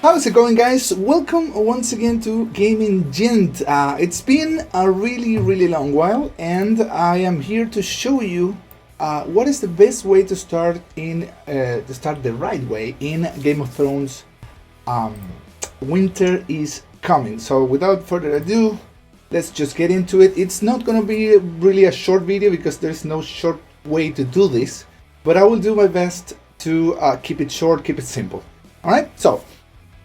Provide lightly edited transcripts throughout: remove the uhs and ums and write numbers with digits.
How's it going, guys? Welcome once again to Gaming Gent. It's been a really long while, and I am here to show you what is the best way to start the right way in Game of Thrones. Winter is coming. So without further ado, let's just get into it. It's not gonna be really a short video because there's no short way to do this, but I will do my best to keep it short, keep it simple. All right, so.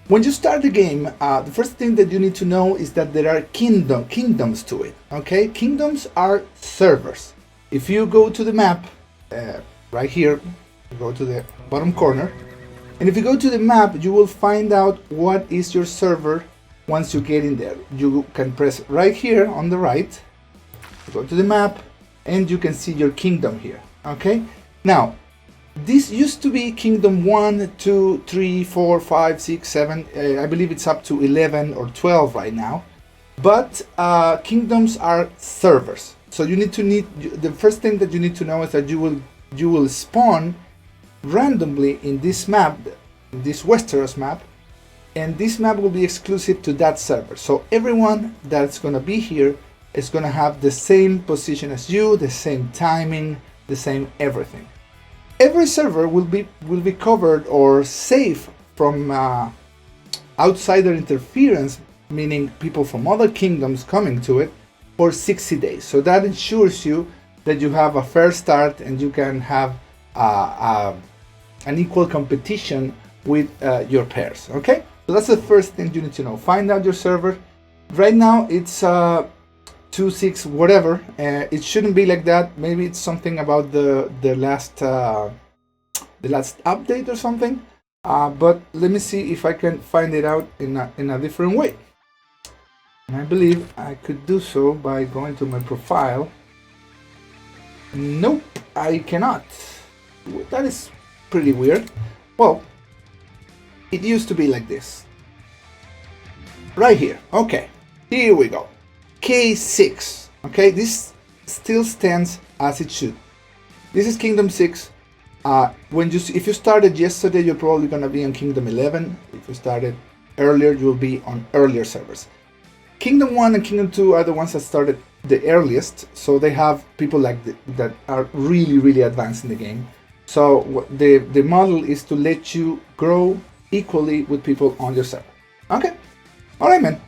When you start the game, the first thing that you need to know is that there are kingdoms to it, okay? Kingdoms are servers. If you go to the map, right here, you go to the bottom corner, and if you go to the map, you will find out what is your server once you get in there. You can press right here on the right, go to the map, and you can see your kingdom here, okay? Now, this used to be Kingdom 1, 2, 3, 4, 5, 6, 7, I believe it's up to 11 or 12 right now. But kingdoms are servers. So the first thing that you need to know is that you will spawn randomly in this map, this Westeros map, and this map will be exclusive to that server. So everyone that's gonna be here is gonna have the same position as you, the same timing, the same everything. Every server will be covered or safe from outsider interference, meaning people from other kingdoms coming to it, for 60 days. So that ensures you that you have a fair start and you can have an equal competition with your pairs. Okay, so that's the first thing you need to know. Find out your server. Right now it's 2.6 whatever. It shouldn't be like that. Maybe it's something about the last update or something. But let me see if I can find it out in a different way. And I believe I could do so by going to my profile. Nope, I cannot. That is pretty weird. Well, it used to be like this. Right here. Okay, here we go. K6. Okay, this still stands as it should. This is Kingdom 6. If you started yesterday, you're probably gonna be on Kingdom 11. If you started earlier, you'll be on earlier servers. Kingdom 1 and Kingdom 2 are the ones that started the earliest, so they have people like that are really advanced in the game. So the model is to let you grow equally with people on your server. Okay, all right, man.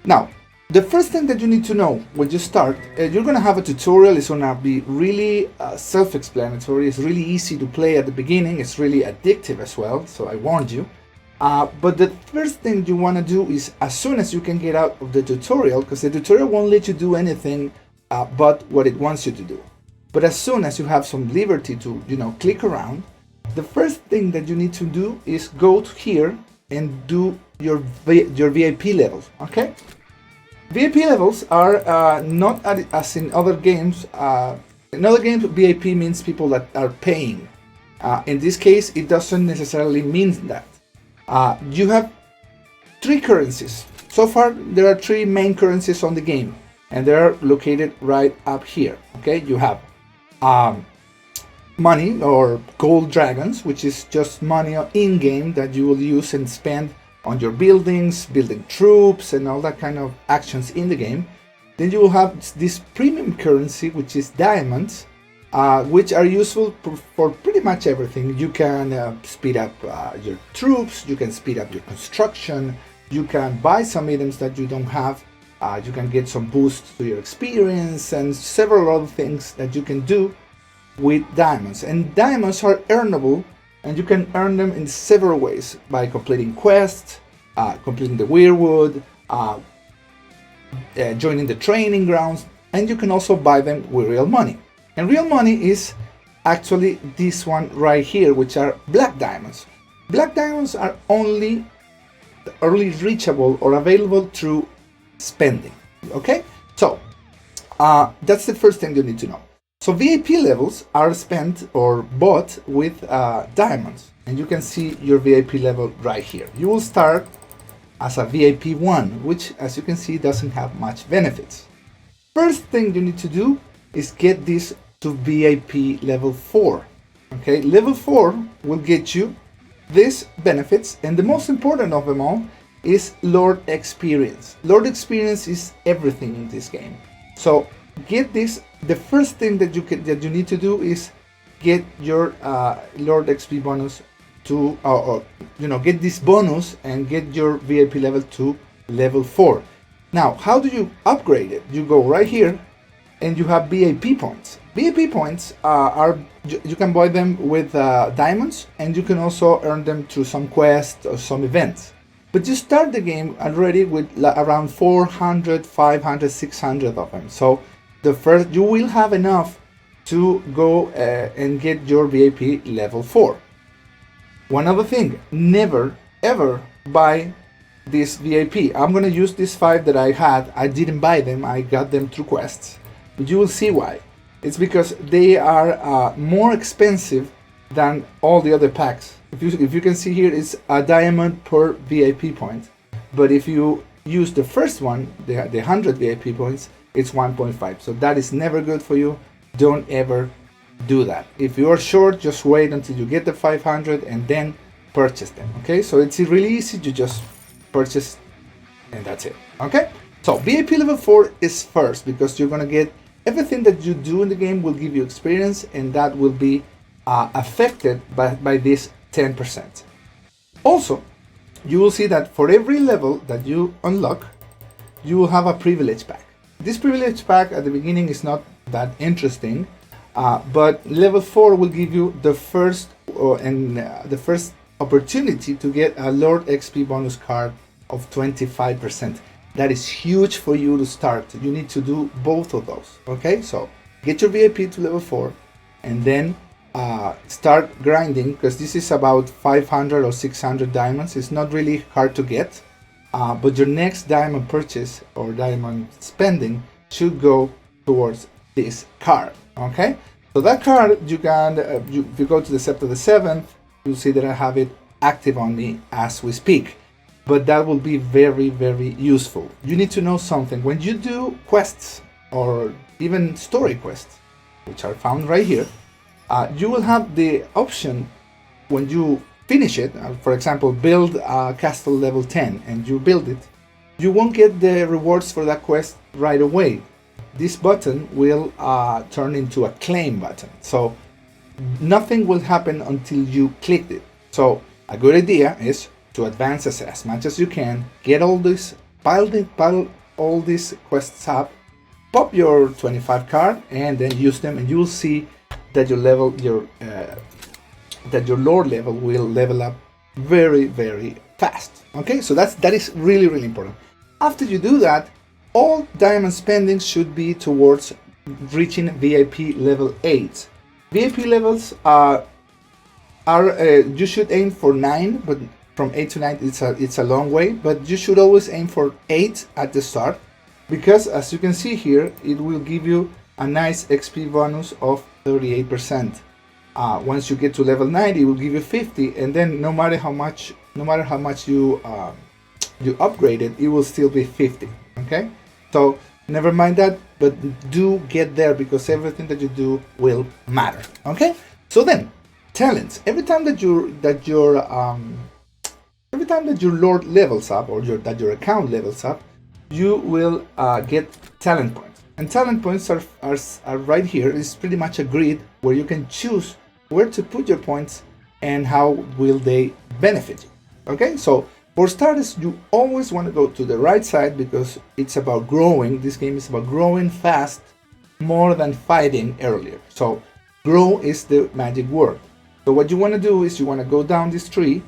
Now, the first thing that you need to know when you start, you're going to have a tutorial. It's going to be really self-explanatory. It's really easy to play at the beginning. It's really addictive as well, so I warned you. But the first thing you want to do is, as soon as you can get out of the tutorial, because the tutorial won't let you do anything but what it wants you to do. But as soon as you have some liberty to, click around, the first thing that you need to do is go to here and do your VIP levels, okay? VIP levels are not as in other games. In other games, VIP means people that are paying. In this case, it doesn't necessarily mean that. You have 3 currencies. So far, there are 3 main currencies on the game, and they are located right up here. Okay, you have money or gold dragons, which is just money in-game that you will use and spend on your buildings, building troops, and all that kind of actions in the game. Then you will have this premium currency, which is diamonds, which are useful for pretty much everything. You can speed up your troops, you can speed up your construction, you can buy some items that you don't have, you can get some boosts to your experience, and several other things that you can do with diamonds. And diamonds are earnable, and you can earn them in several ways: by completing quests, completing the Weirwood, joining the training grounds, and you can also buy them with real money. And real money is actually this one right here, which are black diamonds. Black diamonds are only reachable or available through spending. Okay, so that's the first thing you need to know. So VIP levels are spent or bought with diamonds, and you can see your VIP level right here. You will start as a VIP 1, which, as you can see, doesn't have much benefits. First thing you need to do is get this to VIP level 4. Okay, level 4 will get you these benefits, and the most important of them all is Lord experience. Lord experience is everything in this game. So get this. The first thing that you need to do is get your Lord XP bonus to, get this bonus and get your VIP level to level 4. Now, how do you upgrade it? You go right here and you have VIP points. VIP points you can buy them with diamonds, and you can also earn them through some quests or some events. But you start the game already with around 400, 500, 600 of them. So you will have enough to go and get your VIP level 4. One other thing, never ever buy this VIP. I'm gonna use these 5 that I had. I didn't buy them, I got them through quests. But you will see why. It's because they are more expensive than all the other packs. If you can see here, it's a diamond per VIP point. But if you use the first one, the 100 VIP points, it's 1.5. So that is never good for you. Don't ever do that. If you are short, just wait until you get the 500 and then purchase them. Okay, so it's really easy to just purchase and that's it. Okay, so VIP level 4 is first because you're gonna get everything that you do in the game will give you experience, and that will be affected by this 10%. Also, you will see that for every level that you unlock, you will have a privilege pack. This privilege pack at the beginning is not that interesting, but level 4 will give you the first opportunity to get a Lord XP bonus card of 25%. That is huge for you to start. You need to do both of those. Okay, so get your VIP to level 4 and then start grinding, because this is about 500 or 600 diamonds. It's not really hard to get, but your next diamond purchase or diamond spending should go towards this card. Okay, so that card you can if you go to the Scepter of the Seventh, you'll see that I have it active on me as we speak. But that will be very, very useful. You need to know something. When you do quests or even story quests, which are found right here, you will have the option when you finish it. For example, build a castle level 10 and you build it. You won't get the rewards for that quest right away. This button will turn into a claim button. So nothing will happen until you click it. So a good idea is to advance as much as you can, get all this, pile all these quests up, pop your 25 card, and then use them, and you will see that your Lord level will level up very, very fast. Okay, so that is really, really important. After you do that, all diamond spending should be towards reaching VIP level 8. VIP levels you should aim for 9, but from 8 to 9 it's a long way, but you should always aim for 8 at the start, because as you can see here, it will give you a nice XP bonus of 38%. Once you get to level 9, it will give you 50, and then no matter how much you upgrade it, it will still be 50. Okay, so never mind that, but do get there, because everything that you do will matter. Okay, so then talents. Every time that your Lord levels up, or that your account levels up, you will get talent points. And talent points are right here. It's pretty much a grid where you can choose where to put your points and how will they benefit you. Okay, so for starters, you always want to go to the right side, because it's about growing. This game is about growing fast, more than fighting earlier. So grow is the magic word. So what you want to do is you want to go down this tree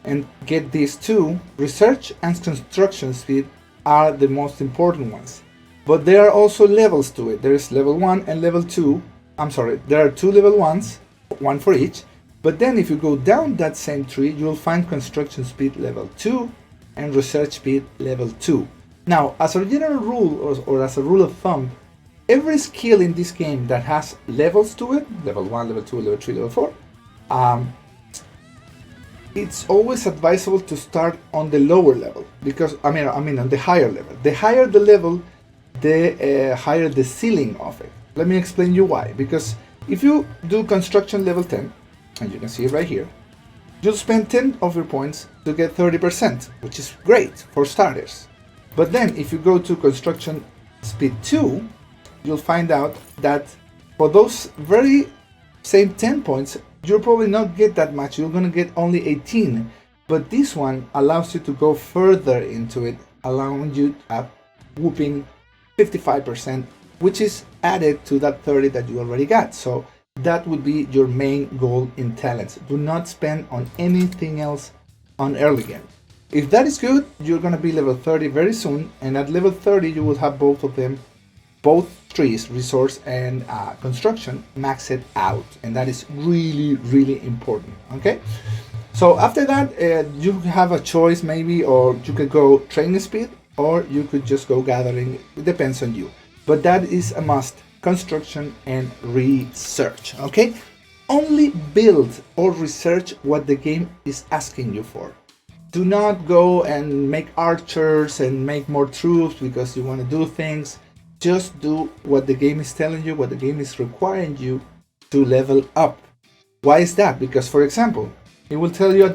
and get these two. Research and construction speed are the most important ones, but there are also levels to it. There is level 1 and level 2. I'm sorry, there are 2 level 1s, one for each. But then if you go down that same tree, you'll find construction speed level 2 and research speed level 2. Now, as a general rule, or as a rule of thumb, every skill in this game that has levels to it, level 1, level 2, level 3, level 4, it's always advisable to start on the lower level, because I mean on the higher level. The higher the level, the higher the ceiling of it. Let me explain you why. Because if you do construction level 10, and you can see it right here, you'll spend 10 of your points to get 30%, which is great for starters. But then if you go to construction speed 2, you'll find out that for those very same 10 points, you'll probably not get that much. You're gonna get only 18. But this one allows you to go further into it, allowing you a whooping 55%, which is added to that 30 that you already got. So that would be your main goal in talents. Do not spend on anything else on early game. If that is good, you're gonna be level 30 very soon, and at level 30 you will have both of them, both trees, resource and construction, maxed out, and that is really important. Okay, so after that you have a choice maybe, or you could go training speed, or you could just go gathering. It depends on you, but that is a must: construction and research. Okay, only build or research what the game is asking you for. Do not go and make archers and make more troops because you want to do things. Just do what the game is telling you, what the game is requiring you to level up. Why is that? Because, for example, it will tell you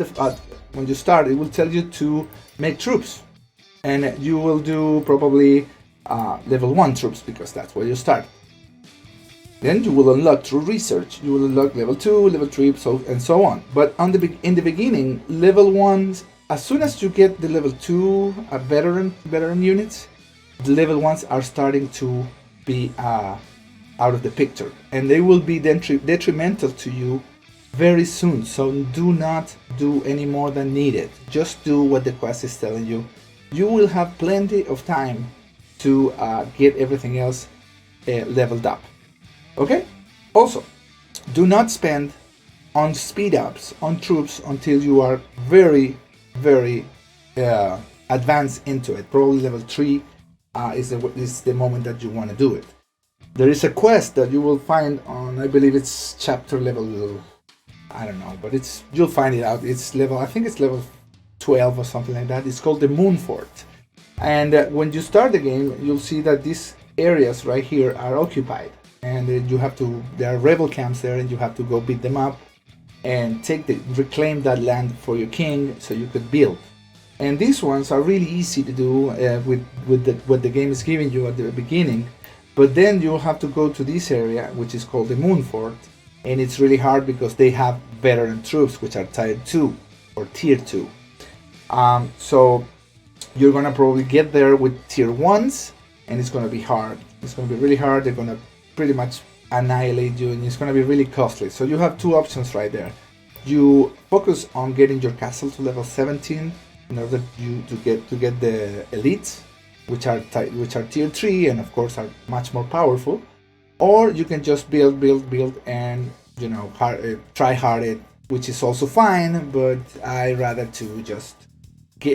when you start, it will tell you to make troops, and you will do probably level 1 troops because that's where you start. Then you will unlock through research. You will unlock level 2, level 3, and so on. But in the beginning, level 1s, as soon as you get the level 2 veteran units, the level 1s are starting to be out of the picture, and they will be detrimental to you very soon. So do not do any more than needed. Just do what the quest is telling you. You will have plenty of time to get everything else leveled up. Okay? Also, do not spend on speed ups, on troops, until you are very advanced into it. Probably level 3 is the moment that you want to do it. There is a quest that you will find on, I believe it's chapter level, I don't know, but you'll find it out. It's level, I think it's level 12 or something like that. It's called the Moon Fort. And when you start the game, you'll see that these areas right here are occupied, and there are rebel camps there, and you have to go beat them up and reclaim that land for your king so you could build. And these ones are really easy to do with what the game is giving you at the beginning. But then you'll have to go to this area, which is called the Moon Fort, and it's really hard because they have veteran troops, which are tier 2 or tier 2. So you're gonna probably get there with tier 1s, and it's gonna be hard. It's gonna be really hard. They're gonna pretty much annihilate you, and it's gonna be really costly. So you have two options right there. You focus on getting your castle to level 17 in order to get the elites, which are tier 3 and of course are much more powerful, or you can just build and try hard it, which is also fine, but I rather to just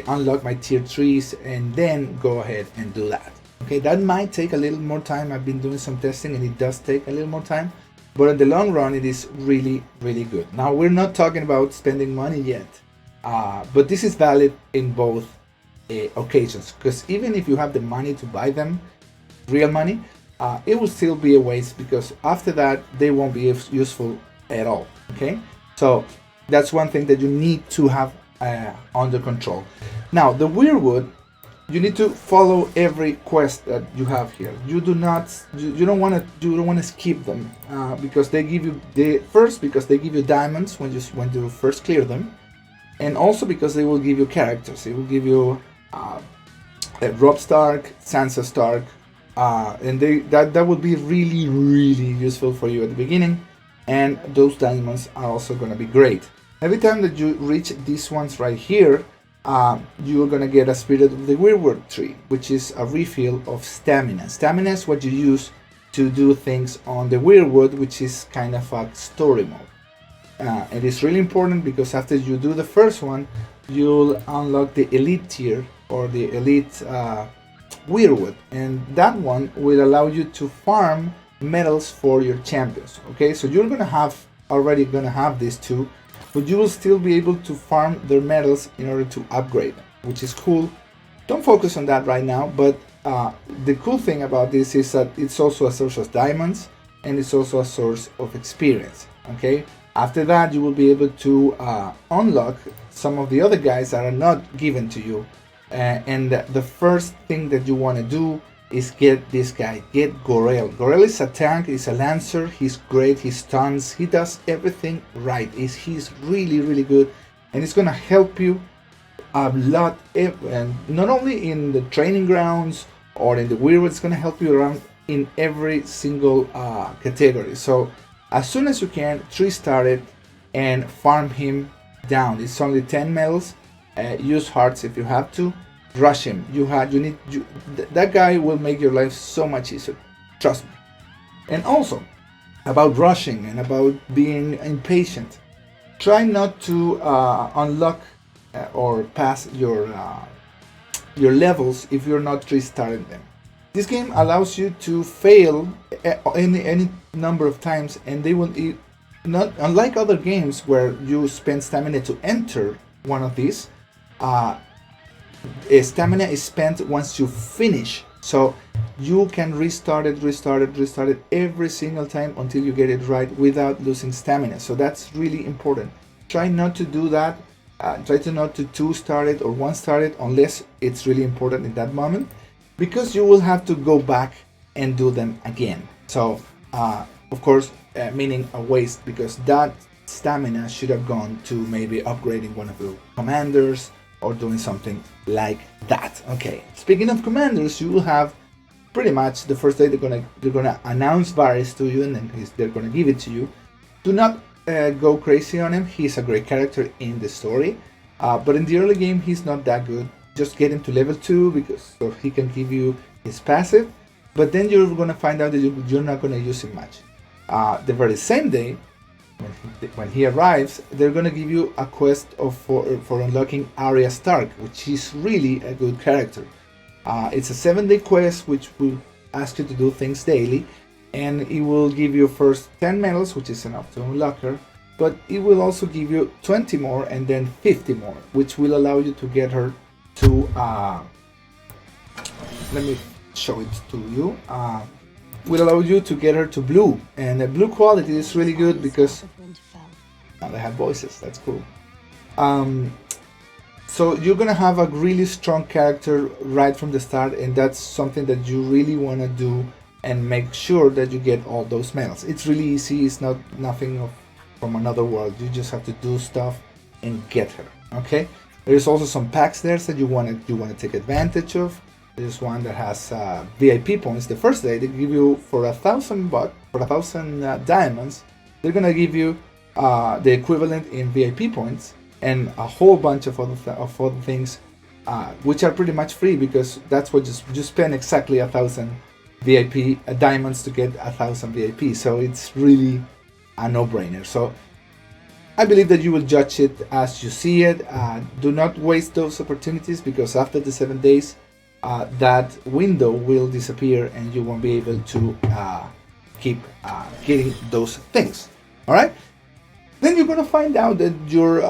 unlock my tier 3s and then go ahead and do that. Okay, that might take a little more time. I've been doing some testing and it does take a little more time, but in the long run it is really good. Now we're not talking about spending money yet, but this is valid in both occasions, because even if you have the money to buy them, real money, it will still be a waste, because after that they won't be useful at all. Okay, so that's one thing that you need to have under control. Now the Weirwood, you need to follow every quest that you have here. You don't want to skip them because they give you diamonds when you first clear them, and also because they will give you characters. They will give you Rob Stark, Sansa Stark, and that would be really useful for you at the beginning, and those diamonds are also going to be great. Every time that you reach these ones right here, you're going to get a Spirit of the Weirwood tree, which is a refill of stamina. Stamina is what you use to do things on the Weirwood, which is kind of a story mode. It is really important because after you do the first one, you'll unlock the elite tier or the elite Weirwood, and that one will allow you to farm medals for your champions. Okay, so you're already gonna have these two, but you will still be able to farm their medals in order to upgrade them, which is cool. Don't focus on that right now, but the cool thing about this is that it's also a source of diamonds, and it's also a source of experience. Okay, After that, you will be able to unlock some of the other guys that are not given to you. And the first thing that you want to do is get this guy, get Gorel. Gorel is a tank, he's a lancer, he's great, he stuns, he does everything right. He's really, really good, and it's gonna help you a lot, and not only in the training grounds or in the Weirwood, it's gonna help you around in every single category. So as soon as you can, 3-star it and farm him down. It's only 10 medals. Use hearts if you have to. Rush him. That guy will make your life so much easier. Trust me. And also, about rushing and about being impatient, try not to unlock or pass your levels if you're not 3-starring them. This game allows you to fail any number of times, and they will not, unlike other games where you spend stamina to enter one of these. Stamina is spent once you finish, so you can restart it every single time until you get it right without losing stamina. So that's really important. Try not to do that. Try to not to 2-star it or 1-star it unless it's really important in that moment, because you will have to go back and do them again. So of course, meaning a waste, because that stamina should have gone to maybe upgrading one of your commanders or doing something like that. Okay, speaking of commanders, you will have pretty much the first day they're gonna announce Varys to you, and then they're gonna give it to you. Do not go crazy on him. He's a great character in the story, but in the early game he's not that good. Just get him to level 2 because so he can give you his passive, but then you're gonna find out that you're not gonna use him much. The very same day, when he arrives, they're gonna give you a quest for unlocking Arya Stark, which is really a good character. It's a 7-day quest which will ask you to do things daily, and it will give you first 10 medals, which is enough to unlock her, but it will also give you 20 more and then 50 more, which will allow you to get her to let me show it to you. Will allow you to get her to blue, and the blue quality is really good because now they have voices. That's cool. So you're gonna have a really strong character right from the start, and that's something that you really want to do and make sure that you get all those medals. It's really easy. It's not nothing from another world. You just have to do stuff and get her. Okay. There's also some packs there that you want to take advantage of. There's one that has VIP points. The first day they give you for $1,000 diamonds. They're gonna give you the equivalent in VIP points and a whole bunch of other things, which are pretty much free, because that's what you spend exactly 1,000 VIP diamonds to get 1,000 VIP. So it's really a no-brainer. So I believe that you will judge it as you see it. Do not waste those opportunities, because after the 7 days, that window will disappear and you won't be able to keep getting those things. All right. Then you're gonna find out that you're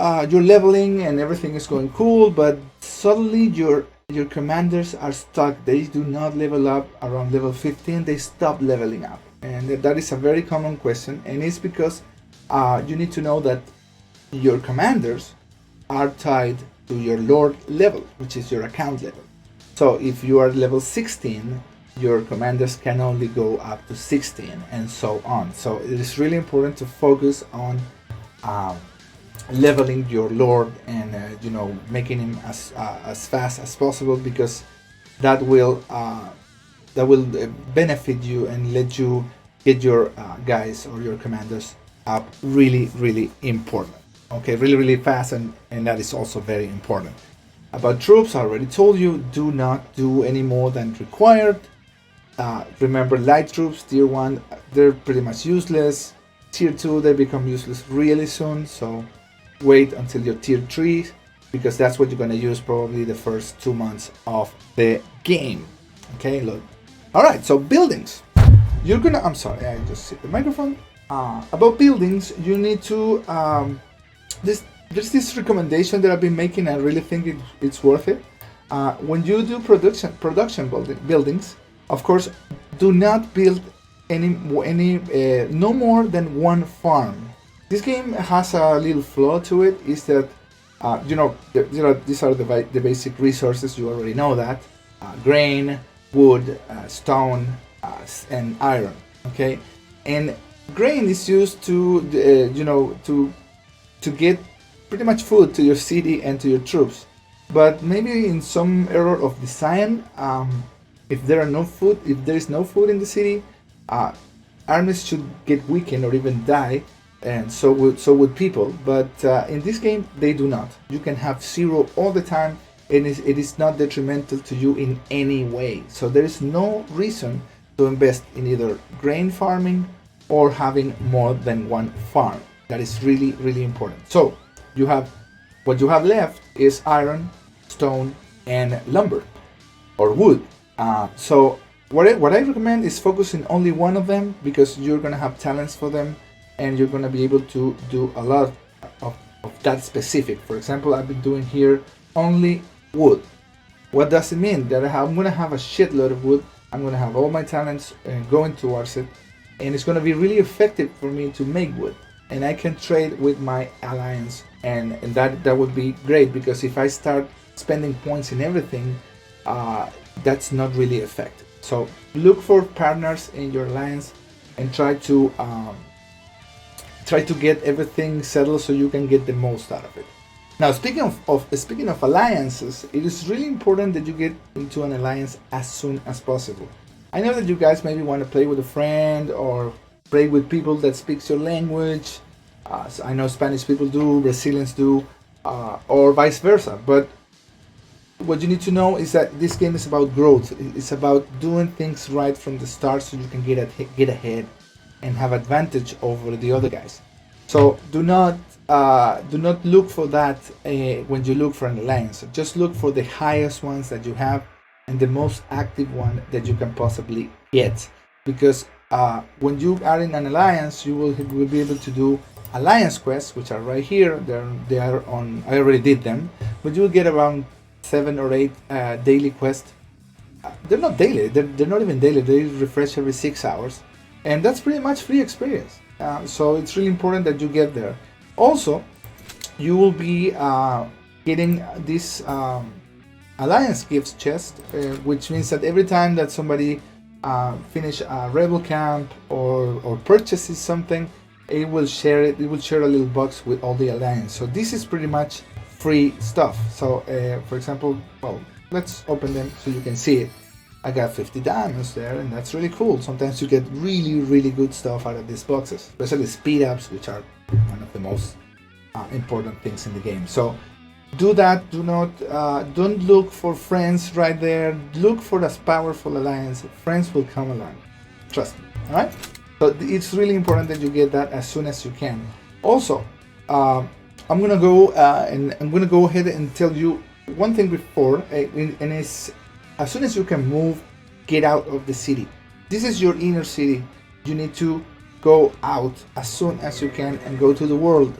leveling and everything is going cool, but suddenly your commanders are stuck. They do not level up around level 15. They stop leveling up, and that is a very common question. And it's because you need to know that your commanders are tied to your lord level, which is your account level. So if you are level 16, your commanders can only go up to 16, and so on. So it is really important to focus on leveling your lord and making him as fast as possible, because that will benefit you and let you get your guys or your commanders up really important. Okay, really fast, and that is also very important. About troops, I already told you, do not do any more than required. Remember, light troops, tier 1, they're pretty much useless. Tier 2, they become useless really soon, so wait until your tier 3, because that's what you're going to use probably the first 2 months of the game. Okay, look. Alright, so buildings. You're gonna, I'm sorry, I just hit the microphone. About buildings, you need to, there's this recommendation that I've been making. I really think it's worth it. When you do production buildings, of course, do not build any no more than one farm This game has a little flaw to it, is that these are the basic resources. You already know that: grain, wood, stone, and iron. Okay, and grain is used to to get pretty much food to your city and to your troops. But maybe in some error of design, if there is no food in the city, armies should get weakened or even die, and so would people. But in this game, they do not. You can have zero all the time, and it is not detrimental to you in any way. So there is no reason to invest in either grain farming or having more than one farm. That is really, really important. So what you have left is iron, stone, and lumber, or wood. So what I recommend is focusing only one of them, because you're gonna have talents for them, and you're gonna be able to do a lot of that specific. For example, I've been doing here only wood. What does it mean? That I'm gonna have a shitload of wood. I'm gonna have all my talents going towards it, and it's gonna be really effective for me to make wood. And I can trade with my alliance, and that would be great, because if I start spending points in everything, that's not really effective. So look for partners in your alliance and try to get everything settled so you can get the most out of it. Now, speaking of alliances, it is really important that you get into an alliance as soon as possible. I know that you guys maybe want to play with a friend or play with people that speaks your language. So I know Spanish people do, Brazilians do, or vice versa. But what you need to know is that this game is about growth. It's about doing things right from the start, so you can get ahead and have advantage over the other guys. So do not look for that when you look for an alliance. Just look for the highest ones that you have and the most active one that you can possibly get. Because when you are in an alliance, you will be able to do alliance quests, which are right here. They are on. I already did them, but you will get around 7 or 8 daily quests. They're not daily. They're not even daily. They refresh every 6 hours, and that's pretty much free experience. So it's really important that you get there. Also, you will be getting this alliance gifts chest, which means that every time that somebody finish a rebel camp or purchases something, it will share a little box with all the alliance. So this is pretty much free stuff. So for example, well, let's open them so you can see it. I got 50 diamonds there, and that's really cool. Sometimes you get really, really good stuff out of these boxes, especially speed ups, which are one of the most important things in the game. So do that. Don't look for friends right there. Look for a powerful alliance. Friends will come along. Trust me. All right. So it's really important that you get that as soon as you can. Also, I'm gonna go and I'm gonna go ahead and tell you one thing before, and it's as soon as you can move, get out of the city. This is your inner city. You need to go out as soon as you can and go to the world,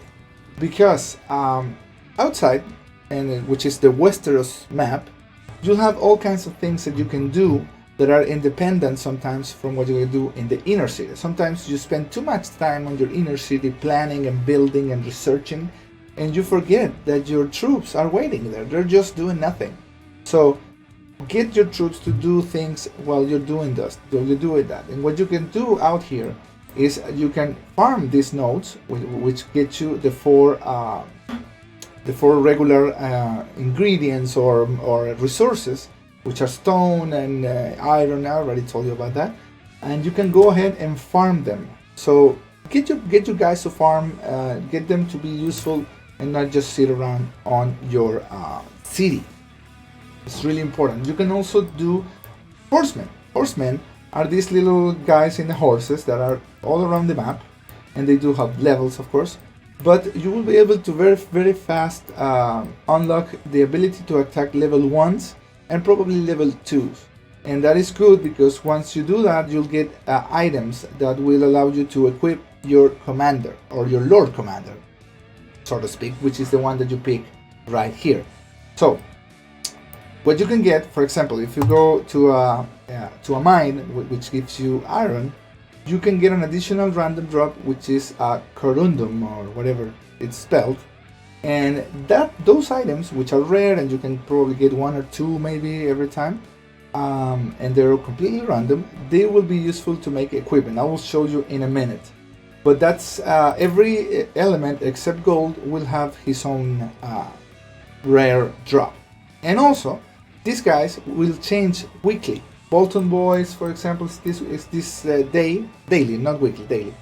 because outside, and which is the Westeros map, you'll have all kinds of things that you can do that are independent sometimes from what you do in the inner city. Sometimes you spend too much time on your inner city planning and building and researching, and you forget that your troops are waiting there. They're just doing nothing. So get your troops to do things while you're doing that. And what you can do out here is you can farm these nodes, which get you the four regular ingredients or resources, which are stone and iron. I already told you about that. And you can go ahead and farm them. So get your guys to farm, get them to be useful and not just sit around on your city. It's really important. You can also do horsemen. Horsemen are these little guys in the horses that are all around the map, and they do have levels, of course. But you will be able to very, very fast unlock the ability to attack level 1s and probably level 2s. And that is good, because once you do that, you'll get items that will allow you to equip your commander, or your Lord Commander, so to speak, which is the one that you pick right here. So what you can get, for example, if you go to a mine, which gives you iron, you can get an additional random drop, which is a corundum or whatever it's spelled. And those items, which are rare and you can probably get 1 or 2 maybe every time, and they're completely random, they will be useful to make equipment. I will show you in a minute. But that's every element except gold will have his own rare drop. And also, these guys will change weekly. Bolton Boys, for example, is this daily, not weekly, daily.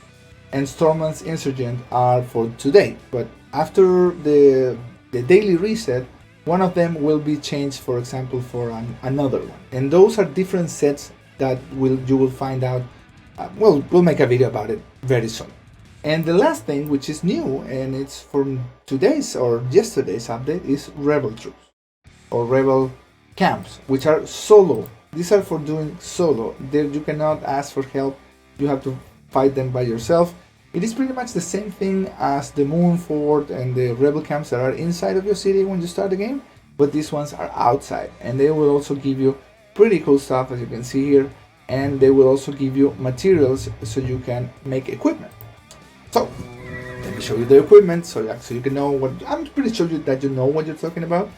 And Stormland's Insurgent are for today. But after the daily reset, one of them will be changed, for example, for another one. And those are different sets that you will find out. We'll make a video about it very soon. And the last thing, which is new, and it's from today's or yesterday's update, is Rebel Troops or Rebel Camps, which are solo. These are for doing solo. You cannot ask for help. You have to fight them by yourself. It is pretty much the same thing as the Moon Fort and the Rebel Camps that are inside of your city when you start the game, but these ones are outside, and they will also give you pretty cool stuff, as you can see here, and they will also give you materials so you can make equipment. So let me show you the equipment so you can know what I'm pretty sure that you know what you're talking about.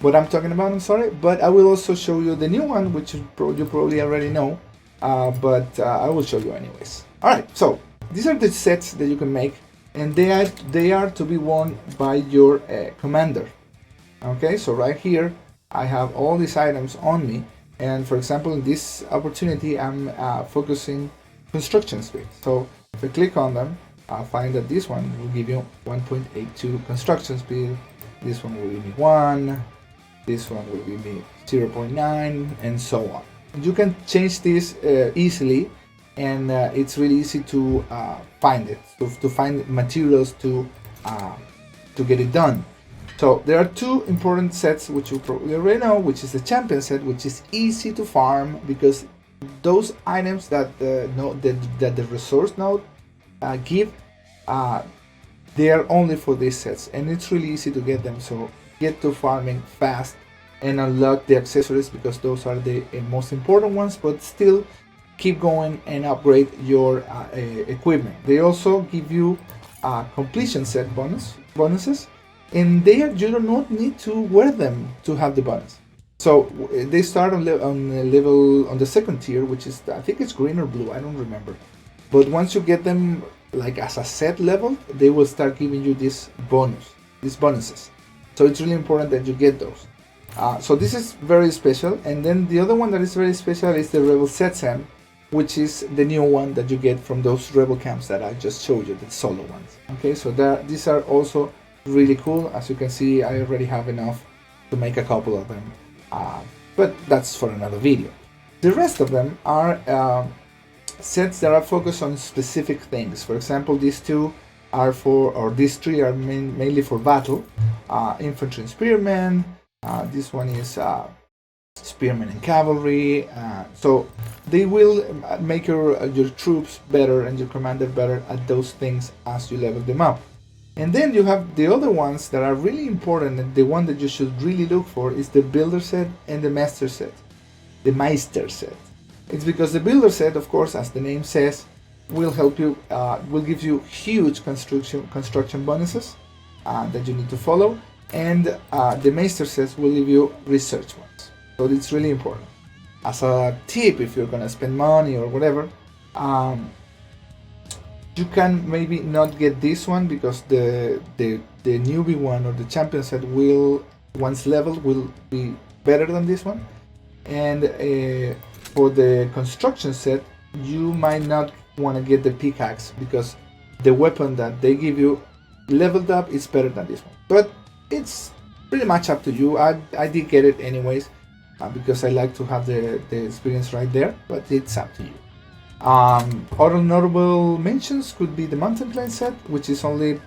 What I'm talking about, I'm sorry, but I will also show you the new one, which you probably already know, but I will show you anyways. Alright, so these are the sets that you can make, and they are to be worn by your commander. Okay, so right here I have all these items on me, and for example in this opportunity I'm focusing construction speed. So if I click on them, I'll find that this one will give you 1.82 construction speed, this one will give me 1, this one will give me 0.9, and so on. You can change this easily, and it's really easy to find it, to find materials to get it done. So there are 2 important sets which you probably already know, which is the champion set, which is easy to farm because those items that the resource node give, they are only for these sets, and it's really easy to get them. So get to farming fast and unlock the accessories because those are the most important ones, but still keep going and upgrade your equipment. They also give you completion set bonuses, and you do not need to wear them to have the bonus. So they start on the second tier, which is, I think it's green or blue, I don't remember. But once you get them like as a set level, they will start giving you these bonuses. So it's really important that you get those. So this is very special. And then the other one that is very special is the Rebel Setsam, which is the new one that you get from those Rebel Camps that I just showed you, the solo ones. Okay, so these are also really cool. As you can see, I already have enough to make a couple of them, but that's for another video. The rest of them are sets that are focused on specific things. For example, these 2 are these 3 are mainly for battle. Infantry and spearmen. This one is spearmen and cavalry. So they will make your troops better and your commander better at those things as you level them up. And then you have the other ones that are really important, and the one that you should really look for is the builder set and the master set, the Meister set. It's because the builder set, of course, as the name says, will help you, will give you huge construction bonuses that you need to follow, and the Meister sets will give you research ones. So it's really important. As a tip, if you're gonna spend money or whatever, you can maybe not get this one because the newbie one or the champion set will, once leveled, will be better than this one. And for the construction set, you might not want to get the pickaxe because the weapon that they give you leveled up is better than this one. But it's pretty much up to you. I did get it anyways because I like to have the experience right there, but it's up to you. Other notable mentions could be the Mountain Clan set, which is only,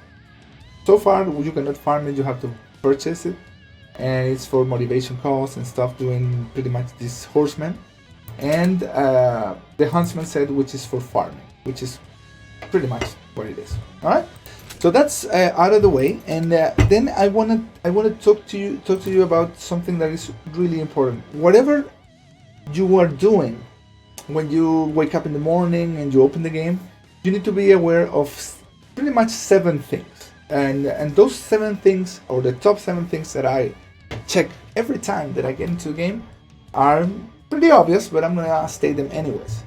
so far you cannot farm it, you have to purchase it, and it's for motivation costs and stuff, doing pretty much this horseman. And the Huntsman set, which is for farming, which is pretty much what it is. Alright, so that's out of the way, and then I want to talk to you about something that is really important. Whatever you are doing when you wake up in the morning and you open the game, you need to be aware of pretty much 7 things. And those 7 things, or the top 7 things that I check every time that I get into a game, are pretty obvious, but I'm gonna state them anyways.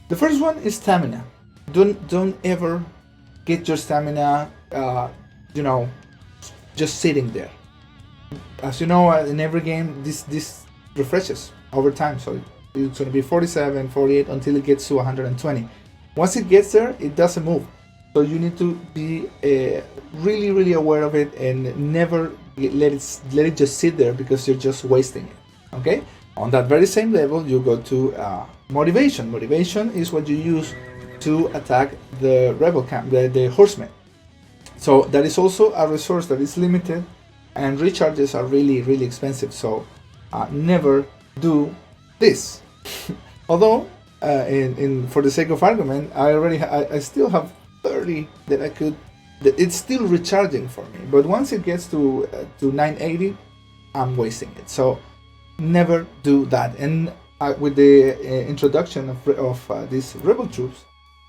The first one is stamina. Don't ever get your stamina, just sitting there. As you know, in every game, this refreshes over time, so it's gonna be 47, 48 until it gets to 120. Once it gets there, it doesn't move. So you need to be really, really aware of it and never let it just sit there because you're just wasting it. Okay. On that very same level, you go to motivation. Motivation is what you use to attack the rebel camp, the horsemen. So that is also a resource that is limited, and recharges are really, really expensive. So never do this. Although, for the sake of argument, I still have 30 that I could. It's still recharging for me, but once it gets to 980, I'm wasting it. So never do that. And with the introduction of these rebel troops,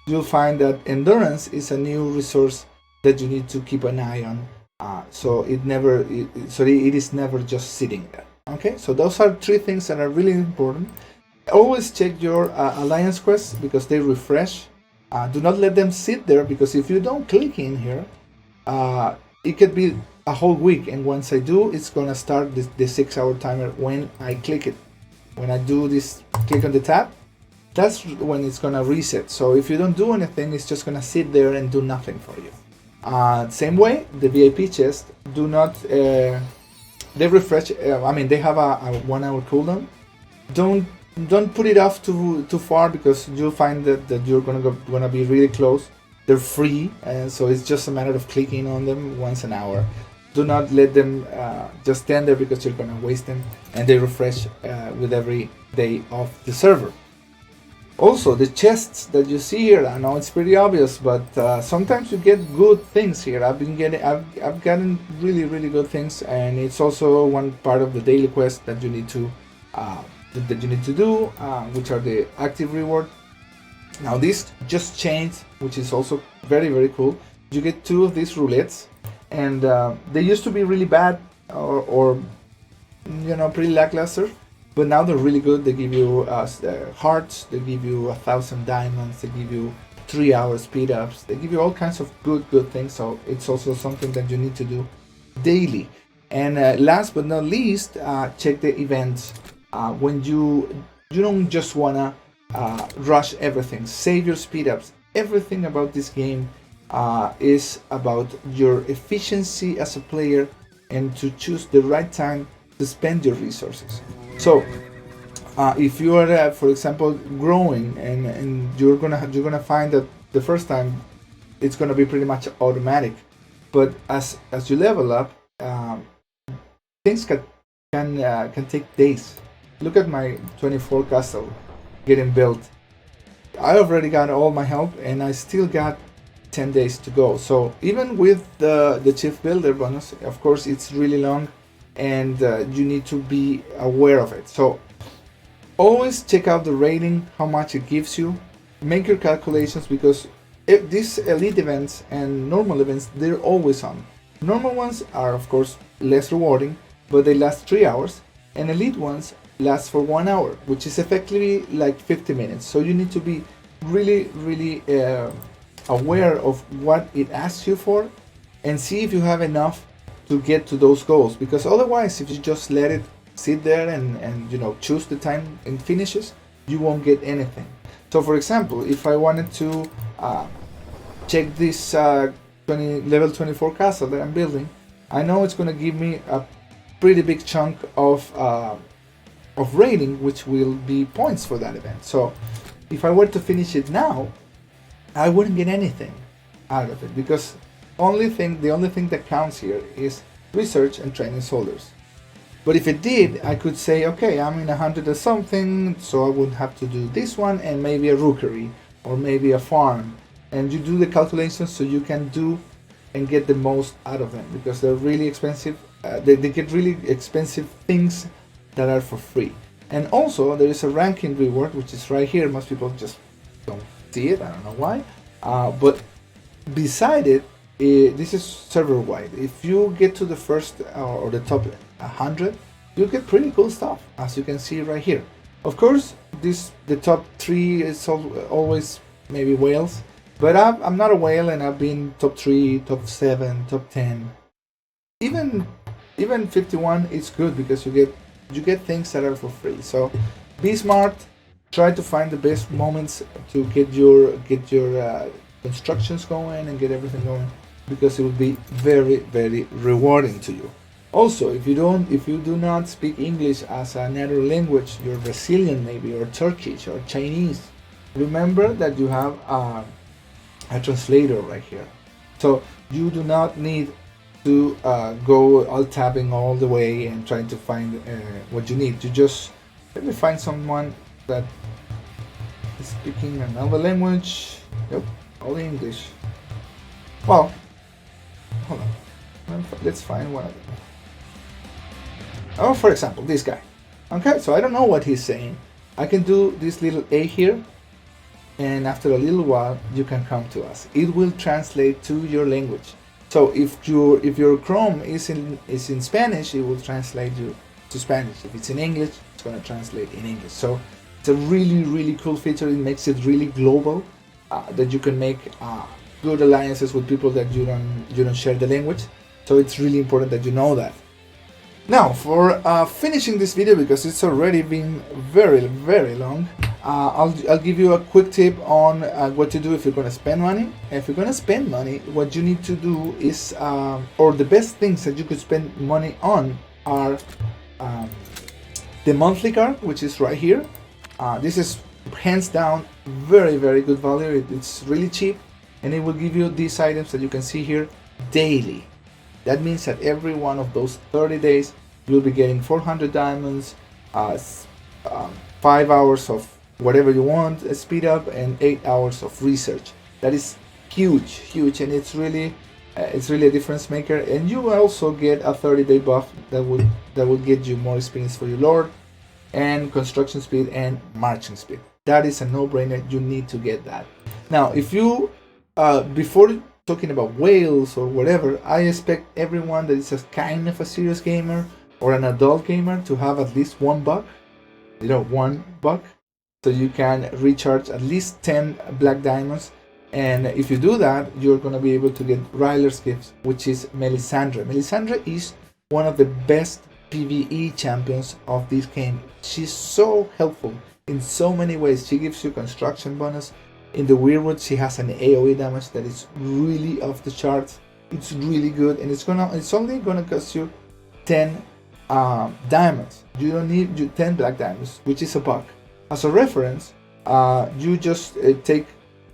you'll find that endurance is a new resource that you need to keep an eye on. So it is never just sitting there. Okay, so those are 3 things that are really important. Always check your alliance quests because they refresh. Do not let them sit there, because if you don't click in here, it could be a whole week, and once I do, it's gonna start the 6-hour timer when I click it. When I do this, click on the tab, that's when it's gonna reset. So if you don't do anything, it's just gonna sit there and do nothing for you. Same way, the VIP chest, do not, they refresh, they have a 1-hour cooldown. Don't put it off too far, because you'll find that you're gonna be really close. They're free, and so it's just a matter of clicking on them once an hour. Do not let them just stand there, because you're gonna waste them, and they refresh with every day of the server. Also, the chests that you see here, I know it's pretty obvious, but sometimes you get good things here. I've gotten really, really good things, and it's also one part of the daily quest that you need to do, which are the active reward. Now this just changed, which is also very, very cool. You get 2 of these roulettes, and they used to be really bad or pretty lackluster, but now they're really good. They give you hearts, they give you 1,000 diamonds, they give you 3-hour speed ups, they give you all kinds of good things. So it's also something that you need to do daily. And last but not least, check the events. When you don't just wanna rush everything, save your speed ups. Everything about this game is about your efficiency as a player, and to choose the right time to spend your resources. So if you are for example growing, and you're gonna find that the first time it's gonna be pretty much automatic, but as you level up, things can take days. Look at my 24 castle getting built. I already got all my help, and I still got 10 days to go. So even with the chief builder bonus, of course it's really long, and you need to be aware of it. So always check out the rating, how much it gives you. Make your calculations, because if these elite events and normal events, they're always on. Normal ones are of course less rewarding, but they last 3 hours, and elite ones last for 1 hour, which is effectively like 50 minutes. So you need to be really, really aware of what it asks you for, and see if you have enough to get to those goals, because otherwise, if you just let it sit there and choose the time and finishes, you won't get anything. So for example, if I wanted to check this level 24 castle that I'm building, I know it's going to give me a pretty big chunk of rating, which will be points for that event. So if I were to finish it now, I wouldn't get anything out of it, because the only thing that counts here is research and training soldiers. But if it did, I could say, okay, I'm in 100 or something, so I would have to do this one, and maybe a rookery, or maybe a farm, and you do the calculations so you can do and get the most out of them, because they're really expensive. They get really expensive things that are for free. And also there is a ranking reward, which is right here. Most people just don't see it, I don't know why. But beside it, this is server wide. If you get to the first or the top 100, you get pretty cool stuff, as you can see right here. Of course, the top 3 is always maybe whales, but I'm not a whale, and I've been top 3, top 7, top 10, even 51 is good, because you get things that are for free. So be smart, try to find the best moments to get your constructions going and get everything going, because it will be very, very rewarding to you. Also, if you do not speak English as a native language, you're Brazilian maybe, or Turkish or Chinese, remember that you have a translator right here. So you do not need to go alt tabbing all the way and trying to find what you need. You just, let me find someone that is speaking another language. Yep, all English. Well, hold on, let's find one of them. Oh, for example, this guy. Okay, so I don't know what he's saying. I can do this little A here, and after a little while you can come to us. It will translate to your language. So if your Chrome is in Spanish, it will translate you to Spanish. If it's in English, it's going to translate in English. So it's a really, really cool feature. It makes it really global, that you can make good alliances with people that you don't share the language. So it's really important that you know that. Now, for finishing this video, because it's already been very, very long, I'll give you a quick tip on what to do if you're going to spend money. If you're going to spend money, what you need to do is, or the best things that you could spend money on are the monthly card, which is right here. This is hands down very, very good value. It's really cheap, and it will give you these items that you can see here daily. That means that every one of those 30 days, you'll be getting 400 diamonds, 5 hours of whatever you want, a speed up, and 8 hours of research. That is huge, and it's really a difference maker. And you will also get a 30-day buff that will get you more experience for your lord, and construction speed, and marching speed. That is a no-brainer. You need to get that. Now, if you before talking about whales or whatever, I expect everyone that is a kind of a serious gamer or an adult gamer to have at least $1, $1, so you can recharge at least 10 black diamonds. And if you do that, you're going to be able to get Ryler's gifts, which is Melisandre. Melisandre is one of the best PvE champions of this game. She's so helpful in so many ways. She gives you construction bonus. In the Weirwood, she has an AoE damage that is really off the charts. It's really good, and it's only gonna cost you 10 diamonds. You don't need 10 black diamonds, which is $1. As a reference, you just take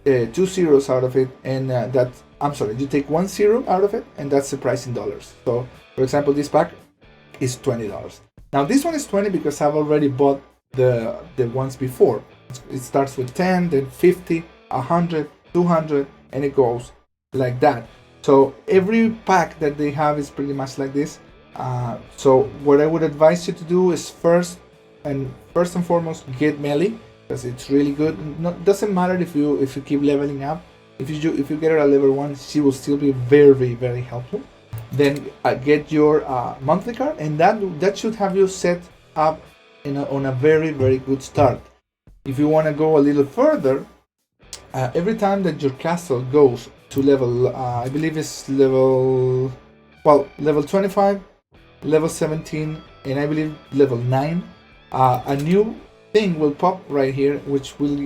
2 zeros out of it, and you take 1 zero out of it, and that's the price in dollars. So, for example, this pack is $20. Now, this one is 20 because I've already bought the ones before. It starts with 10, then 50, 100, 200, and it goes like that. So every pack that they have is pretty much like this. So what I would advise you to do is first and foremost, get melee, because it's really good. Doesn't matter if you keep leveling up. If you get her at level 1, she will still be very, very helpful. Then get your monthly card, and that should have you set up on a very, very good start. If you want to go a little further, every time that your castle goes to level, I believe it's level 25, level 17, and I believe level 9, a new thing will pop right here, which will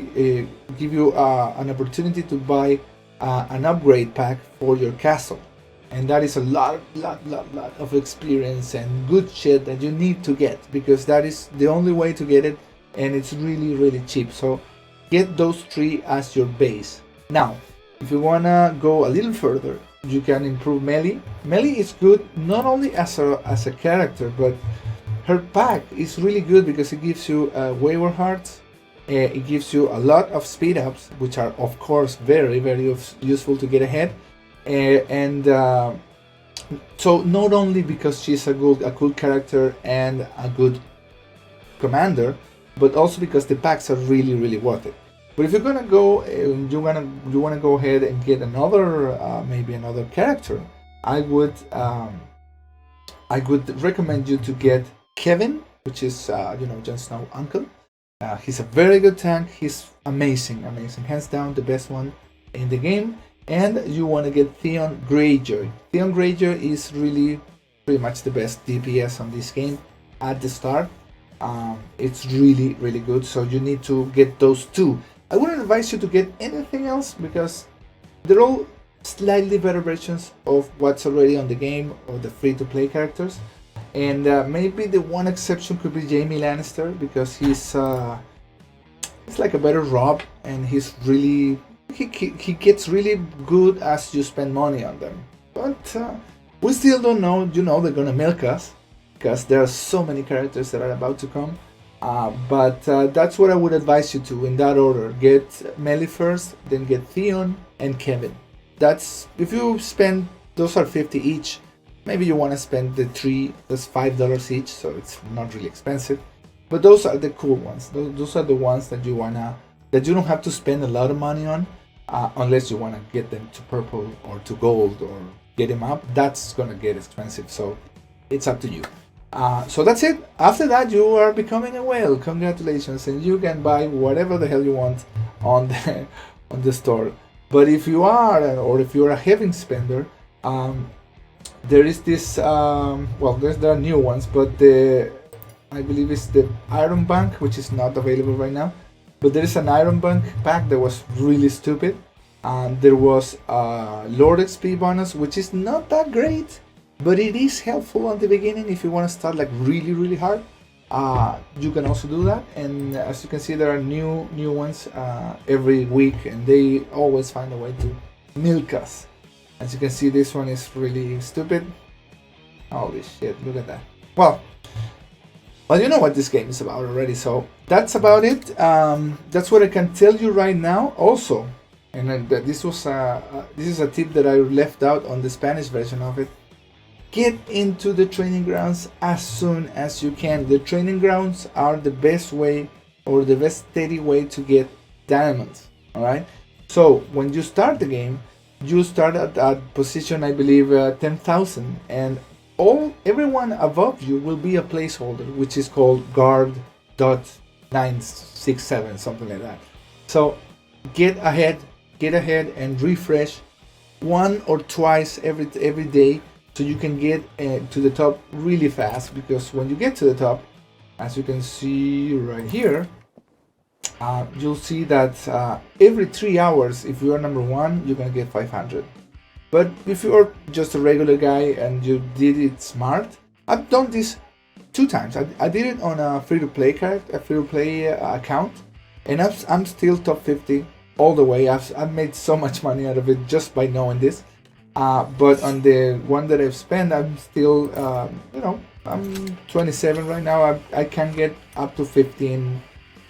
give you an opportunity to buy an upgrade pack for your castle. And that is a lot of experience and good shit that you need to get, because that is the only way to get it, and it's really, really cheap. So get those 3 as your base. Now, if you wanna go a little further, you can improve melee. Melee is good not only as a character, but her pack is really good because it gives you wayward hearts. It gives you a lot of speed ups, which are of course very, very useful to get ahead. So not only because she's a cool character and a good commander, but also because the packs are really worth it. But if you're gonna go, you wanna go ahead and get another, maybe another character, I would recommend you to get Kevin, which is Jon Snow's uncle. He's a very good tank. He's amazing, hands down the best one in the game. And you want to get Theon Greyjoy. Theon Greyjoy is really pretty much the best DPS on this game at the start. It's really good, so you need to get those two. I wouldn't advise you to get anything else because they're all slightly better versions of what's already on the game or the free-to-play characters. And maybe the one exception could be Jaime Lannister, because he's like a better Rob, and he's really he gets really good as you spend money on them. But we still don't know. They're gonna milk us because there are so many characters that are about to come. But that's what I would advise you to in that order. Get Melee first, then get Theon and Kevin. That's if you spend, those are 50 each. Maybe you want to spend the 3, that's $5 each, so it's not really expensive. But those are the cool ones. Those are the ones that you don't have to spend a lot of money on, unless you want to get them to purple or to gold or get them up. That's gonna get expensive, so it's up to you. So that's it. After that, you are becoming a whale. Congratulations, and you can buy whatever the hell you want on the store. But if you are, or if you're a heavy spender, there is this. There are new ones, but I believe it's the Iron Bank, which is not available right now. But there is an Iron Bank pack that was really stupid. There was a Lord XP bonus, which is not that great, but it is helpful at the beginning if you want to start like really hard. You can also do that, and as you can see, there are new ones every week, and they always find a way to milk us. As you can see, this one is really stupid. Holy shit, look at that. Well, you know what this game is about already, so that's about it. That's what I can tell you right now. Also, and this is a tip that I left out on the Spanish version of it. Get into the training grounds as soon as you can. The training grounds are the best way, or the best steady way to get diamonds. Alright? So when you start the game, you start at position, I believe, 10,000, and everyone above you will be a placeholder, which is called guard.967, something like that. So get ahead and refresh one or twice every day, so you can get to the top really fast. Because when you get to the top, as you can see right here, you'll see that every 3 hours, if you are number 1, you're gonna get 500. But if you're just a regular guy and you did it smart, I've done this 2 times. I did it on a free-to-play account, and I'm still top 50 all the way. I've made so much money out of it just by knowing this. But on the one that I've spent, I'm still, I'm 27 right now. I can get up to 15.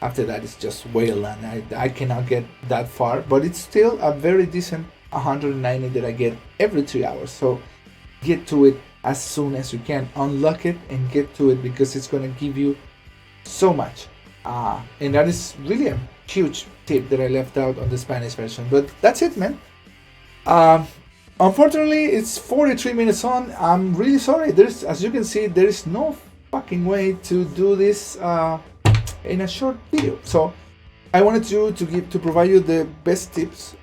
After that, it's just whale, and I cannot get that far. But it's still a very decent 190 that I get every 3 hours. So get to it as soon as you can. Unlock it and get to it, because it's going to give you so much. And that is really a huge tip that I left out on the Spanish version. But that's it, man. Unfortunately, it's 43 minutes on. I'm really sorry. As you can see, there is no fucking way to do this in a short video. So I wanted to provide you the best tips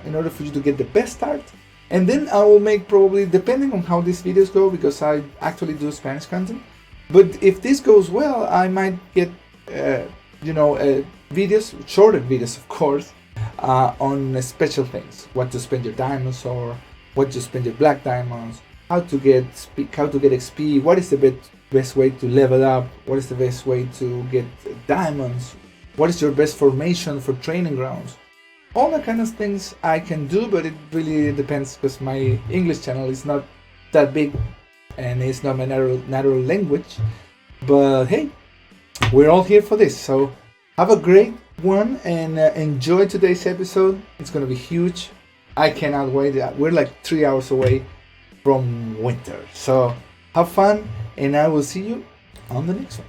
in order for you to get the best start. And then I will make, probably, depending on how these videos go, because I actually do Spanish content. But if this goes well, I might get videos, shorter videos, of course, on special things, what to spend your diamonds, or what to spend your black diamonds, how to get XP, what is the best way to level up, what is the best way to get diamonds, what is your best formation for training grounds. All that kind of things I can do, but it really depends, because my English channel is not that big and it's not my natural language. But hey, we're all here for this, so have a great one, and enjoy today's episode. It's gonna be huge. I cannot wait. We're like 3 hours away from winter, so have fun, and I will see you on the next one.